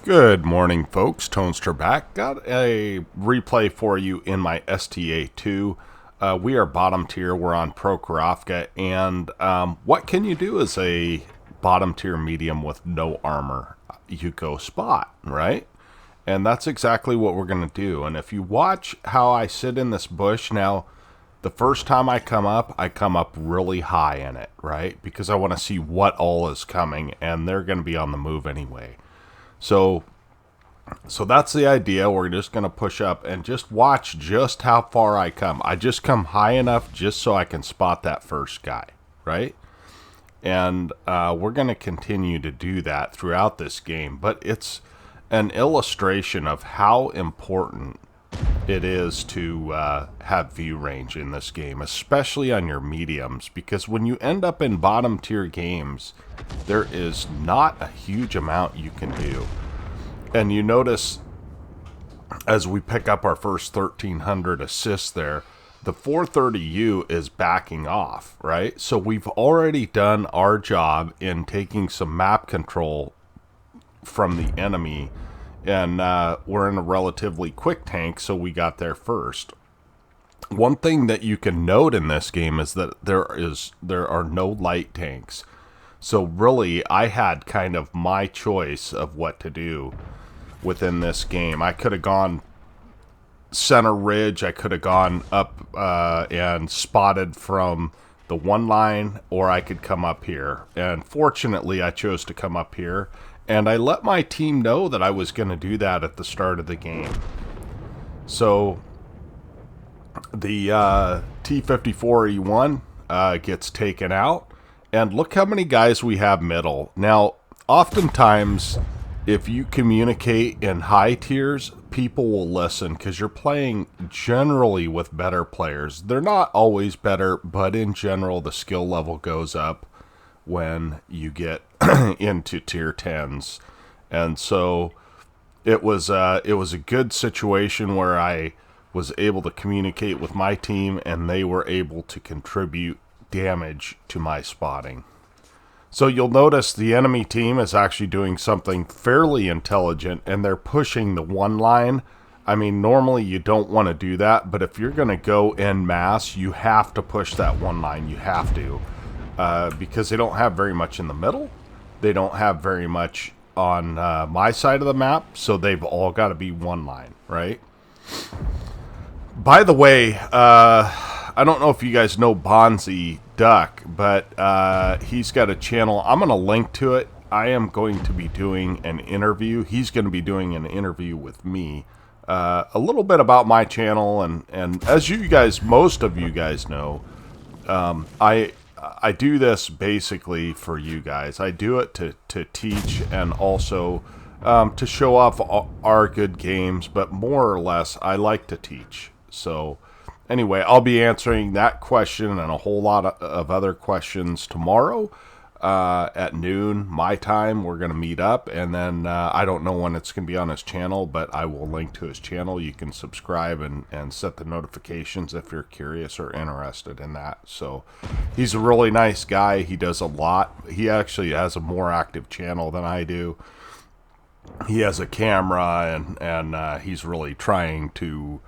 Good morning, folks. Toaster back. Got a replay for you in my STA-2. We are bottom tier. We're on Prokhorovka. And what can you do as a bottom tier medium with no armor? You go spot, right? And that's exactly what we're going to do. And if you watch how I sit in this bush now, the first time I come up really high in it, right? Because I want to see what all is coming, and they're going to be on the move anyway. So that's the idea. We're just going to push up and just watch just how far I come. I just come high enough just so I can spot that first guy, right? And we're going to continue to do that throughout this game. But it's an illustration of how important it is to have view range in this game, especially on your mediums, because when you end up in bottom tier games, there is not a huge amount you can do. And you notice as we pick up our first 1,300 assists there, the 430U is backing off, right? So we've already done our job in taking some map control from the enemy, and we're in a relatively quick tank, so we got there first. One thing that you can note in this game is that there are no light tanks. So really, I had kind of my choice of what to do within this game. I could have gone center ridge, I could have gone up and spotted from the one line, or I could come up here. And fortunately, I chose to come up here, and I let my team know that I was going to do that at the start of the game. So the T-54E1 gets taken out, and look how many guys we have middle. Now, oftentimes, if you communicate in high tiers, people will listen because you're playing generally with better players. They're not always better, but in general, the skill level goes up when you get into tier 10s. And so it was a good situation where I was able to communicate with my team, and they were able to contribute damage to my spotting. So you'll notice the enemy team is actually doing something fairly intelligent, and they're pushing the one line. I mean, normally you don't want to do that, but if you're going to go en masse, you have to push that one line. You have to, because they don't have very much in the middle. They don't have very much on my side of the map, so they've all got to be one line, right? By the way, I don't know if you guys know Bonzi Duck, but he's got a channel. I'm going to link to it. I am going to be doing an interview. He's going to be doing an interview with me. A little bit about my channel, and as you guys, most of you guys know, I do this basically for you guys. I do it to teach and also to show off our good games, but more or less, I like to teach. So anyway, I'll be answering that question and a whole lot of other questions tomorrow at noon, my time. We're going to meet up, and then I don't know when it's going to be on his channel, but I will link to his channel. You can subscribe and set the notifications if you're curious or interested in that. So he's a really nice guy. He does a lot. He actually has a more active channel than I do. He has a camera, and he's really trying to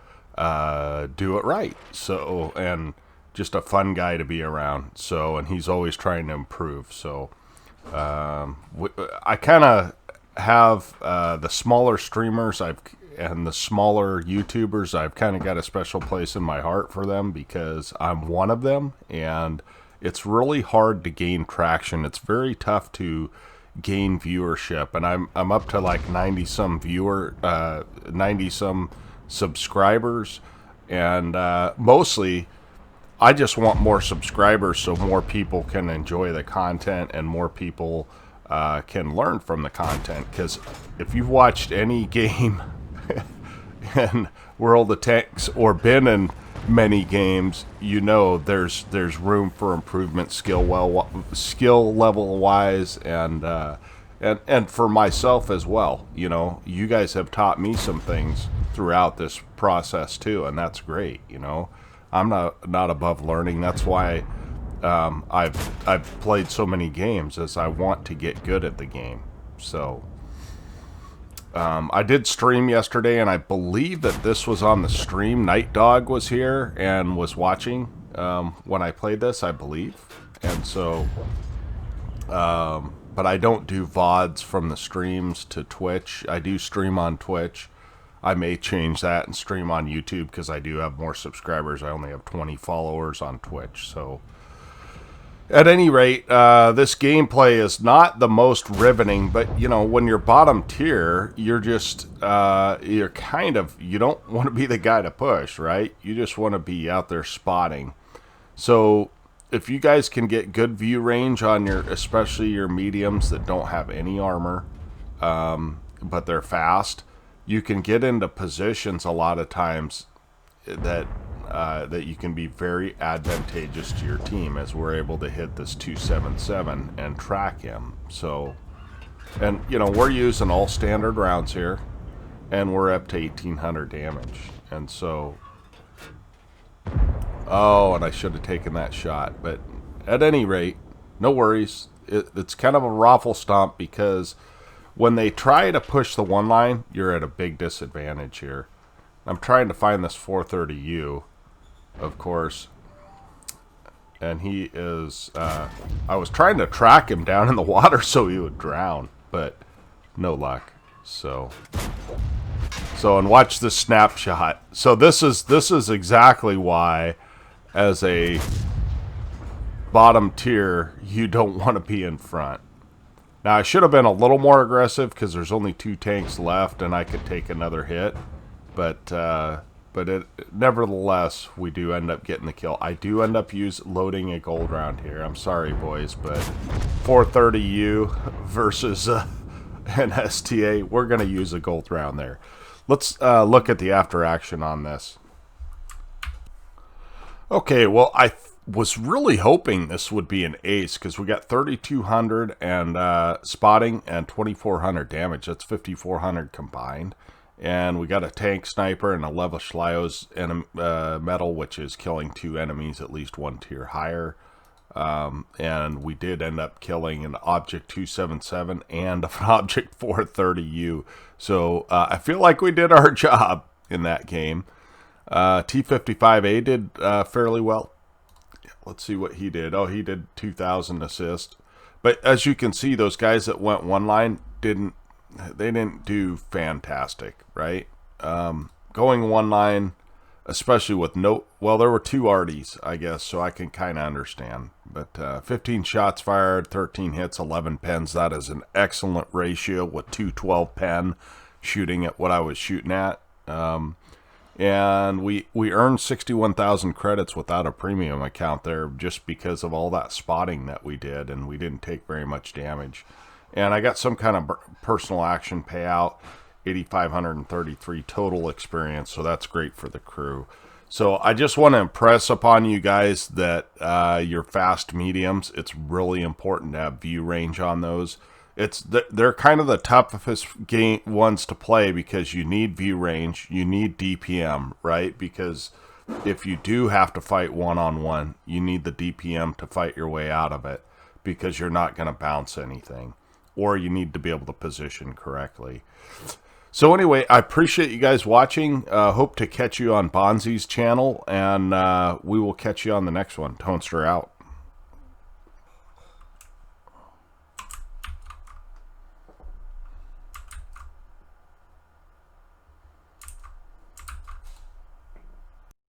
do it right. So, and just a fun guy to be around. So, and he's always trying to improve. So, I kind of have the smaller streamers and the smaller YouTubers. I've kind of got a special place in my heart for them because I'm one of them, and it's really hard to gain traction. It's very tough to gain viewership, and I'm up to like 90 some subscribers, and mostly I just want more subscribers so more people can enjoy the content and more people can learn from the content. Because if you've watched any game in World of Tanks or been in many games, you know there's room for improvement skill level wise, and for myself as well. You know, you guys have taught me some things throughout this process too, and that's great. You know, I'm not above learning. That's why I've played so many games, as I want to get good at the game. So I did stream yesterday, and I believe that this was on the stream. Night Dog was here and was watching when I played this, I believe. And so, but I don't do VODs from the streams to Twitch. I do stream on Twitch. I may change that and stream on YouTube because I do have more subscribers. I only have 20 followers on Twitch, so... At any rate, this gameplay is not the most riveting, but, you know, when you're bottom tier, you're just, you're kind of, you don't want to be the guy to push, right? You just want to be out there spotting. So, if you guys can get good view range on your, especially your mediums that don't have any armor, but they're fast, you can get into positions a lot of times that you can be very advantageous to your team, as we're able to hit this 277 and track him. So, and you know, we're using all standard rounds here, and we're up to 1800 damage. And so, oh, and I should have taken that shot, but at any rate, no worries. It's kind of a raffle stomp, because when they try to push the one line, you're at a big disadvantage here. I'm trying to find this 430U, of course, and he is, I was trying to track him down in the water so he would drown, but no luck. So and watch this snapshot. So this is exactly why, as a bottom tier, you don't want to be in front. Now, I should have been a little more aggressive because there's only 2 tanks left and I could take another hit. But nevertheless, we do end up getting the kill. I do end up loading a gold round here. I'm sorry, boys, but 430U versus an STA, we're going to use a gold round there. Let's look at the after action on this. Okay, well, I was really hoping this would be an ace, because we got 3,200 and spotting and 2,400 damage. That's 5,400 combined. And we got a tank sniper and a level Schleio's medal, which is killing 2 enemies at least 1 tier higher. And we did end up killing an object 277 and an object 430U. So I feel like we did our job in that game. T55A did fairly well. Let's see what he did. Oh, he did 2,000 assist. But as you can see, those guys that went one line didn't do fantastic, right? Going one line, especially with well, there were 2 arties, I guess, so I can kind of understand. But 15 shots fired, 13 hits, 11 pens. That is an excellent ratio with 212 pen shooting at what I was shooting at. And we earned 61,000 credits without a premium account there, just because of all that spotting that we did, and we didn't take very much damage. And I got some kind of personal action payout, 8,533 total experience, so that's great for the crew. So I just want to impress upon you guys that your fast mediums, it's really important to have view range on those. They're kind of the toughest ones to play, because you need view range, you need DPM, right? Because if you do have to fight one-on-one, you need the DPM to fight your way out of it, because you're not going to bounce anything. Or you need to be able to position correctly. So anyway, I appreciate you guys watching. Hope to catch you on Bonzi's channel, and we will catch you on the next one. Tonester out.